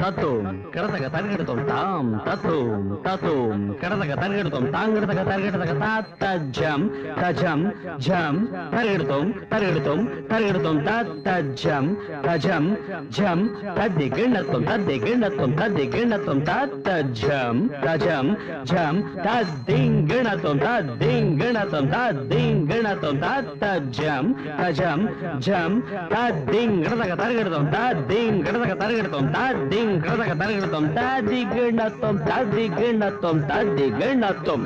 తత్తుం కడతగ తరిగెడుతాం తాం తత్తుం తత్తుం కడతగ తరిగెడుతాం తాంగడతగ తరిగెడతగ తాత్తజం తజం జం తరిగెడుతాం తరిగెడుతాం తరిగెడుతాం తాత్తజం తజం జం తద్దిగిణత్వం తద్దిగిణత్వం తద్దిగిణత్వం తాత్తజం తజం జం తద్దింగిణత్వం తద్దింగిణత్వం తద్దింగిణత్వం తాత్తజం తజం జం తద్దింగడతగ తరిగెడుతాం తద్దింగడతగ తరిగెడుతాం తద్దింగడతగ తరిగెడుతాం తద్దిగిణత్వం తద్దిగిణత్వం తద్దిగిణత్వం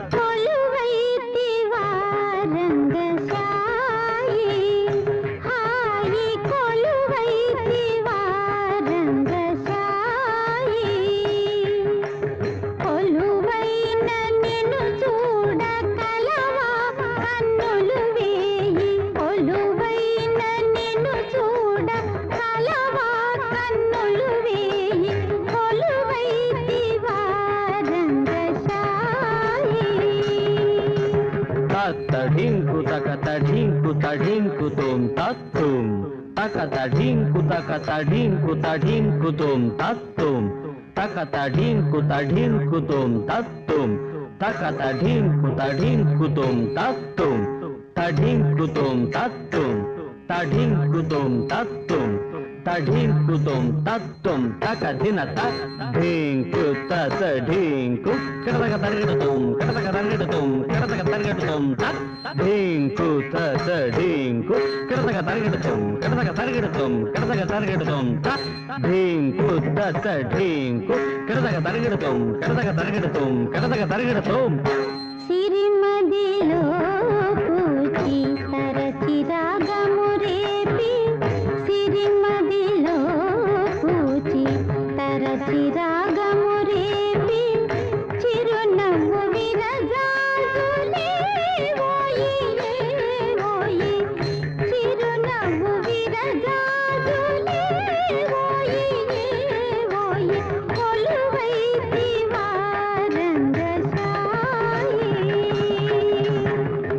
తడింకు తక తడింకు తడింకు తుం తత్తుం తక తడింకు తక తడింకు తడింకు తుం తత్తుం తక తడింకు తడింకు తుం తత్తుం తక తడింకు తడింకు తుం తత్తుం తడింకు తుం తత్తుం తడింకు తుం తత్తుం తడింకు తుం తత్తుం తక దిన తడింకు తత డింకు కడతగ తరిగెడుతాం కడతగ తరిగెడుతాం కడతగ తరిగెడుతాం తడింకు తత డింకు కడతగ తరిగెడుతాం కడతగ తరిగెడుతాం కడతగ తరిగెడుతాం తడింకు తత డింకు కడతగ తరిగెడుతాం కడతగ తరిగెడుతాం కడతగ తరిగెడుతాం సిరిమదిలో పూచి తరచి రాగము రేపి సిరిమదిలో పూచి తరచి రాగము రేపి చిరునవ్వు విరజాజులే ఓయి ఓయి చిరునవ్వు విరజాజులే ఓయి ఓయి కొలువైతి వారంగశాయి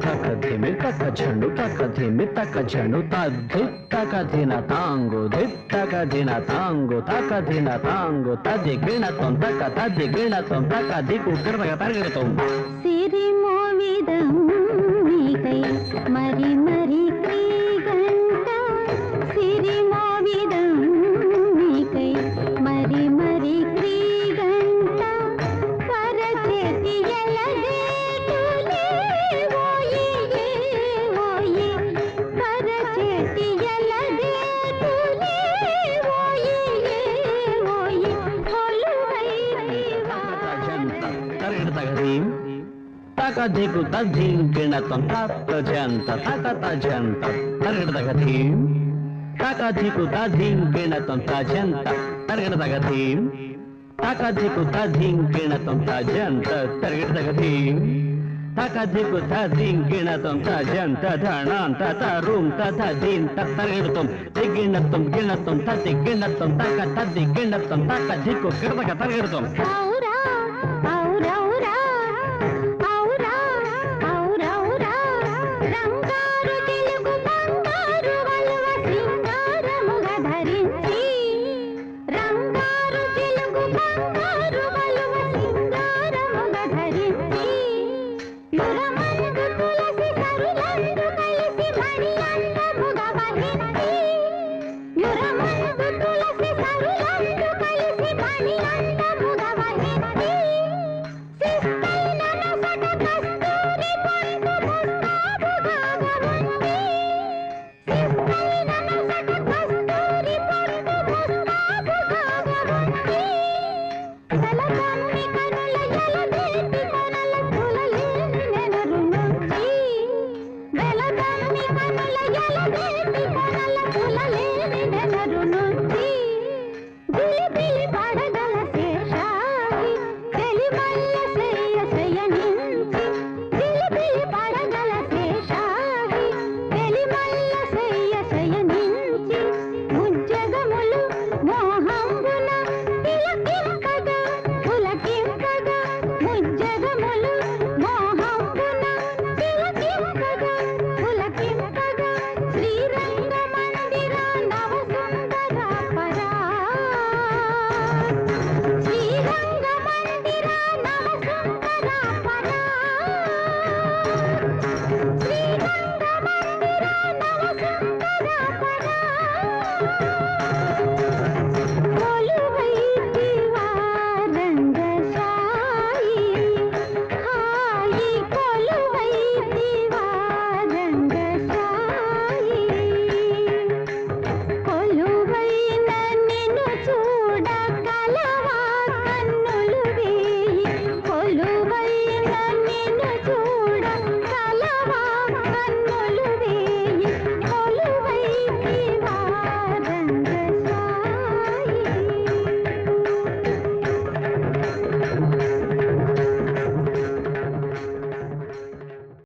తకధిమి తక ఝండు తకధిమి తక ఝండు తద్ధిత్తకధిన తాంగు ధిత్తకధిన తాంగు తకధిన తాంగు తదిగిణత్వం తక తదిగిణత్వం తక దిక్కు కడతగ తరిగెడుతాం సిరిమోవిదం మీకై మరి మరి క్రీగంట సిరిమోవిదం మీకై మరి మరి క్రీగంట పరచేతి ఎలదేటులే ఓయి ఓయి పరచేతి ఎలదేటులే ఓయి ఓయి కొలువైతి తరిగెడతగదీం తక దిక్కు తద్దింగిణత్వం తత్తజంత తక తజంత తరిగెడతగదీం తక దిక్కు తద్దింగిణత్వం తజంత తరిగెడతగదీం తక దిక్కు తద్దింగిణత్వం తజంత తరిగెడతగదీం తక దిక్కు తద్దింగిణత్వం తజంత ధణాంత తరుం తదీం తరిగెడుతాం దిగిణత్వం గిణత్వం తద్దిగిణత్వం తక తద్దిగిణత్వం తక దిక్కు కడతగ తరిగెడుతాం ఔరా ఔరౌరా ఔరా ఔరౌరా రంగారు తెలుగు బంగారు వలువ సింగారముగా ధరించి రంగారు తెలుగు బంగారు వలువ సింగారముగా ధరించి యురమందు తులసి సరులందు కలిసి మణి అందముగా వహించి యురమందు తులసి సరులందు కలిసి మణి అందముగా వహించి శిస్తైన నొసట కస్తూరి పొందు ముస్తాబుగా గమనించి శిస్తైన నొసట కస్తూరి పొందు ముస్తాబుగా గమనించి కొలువే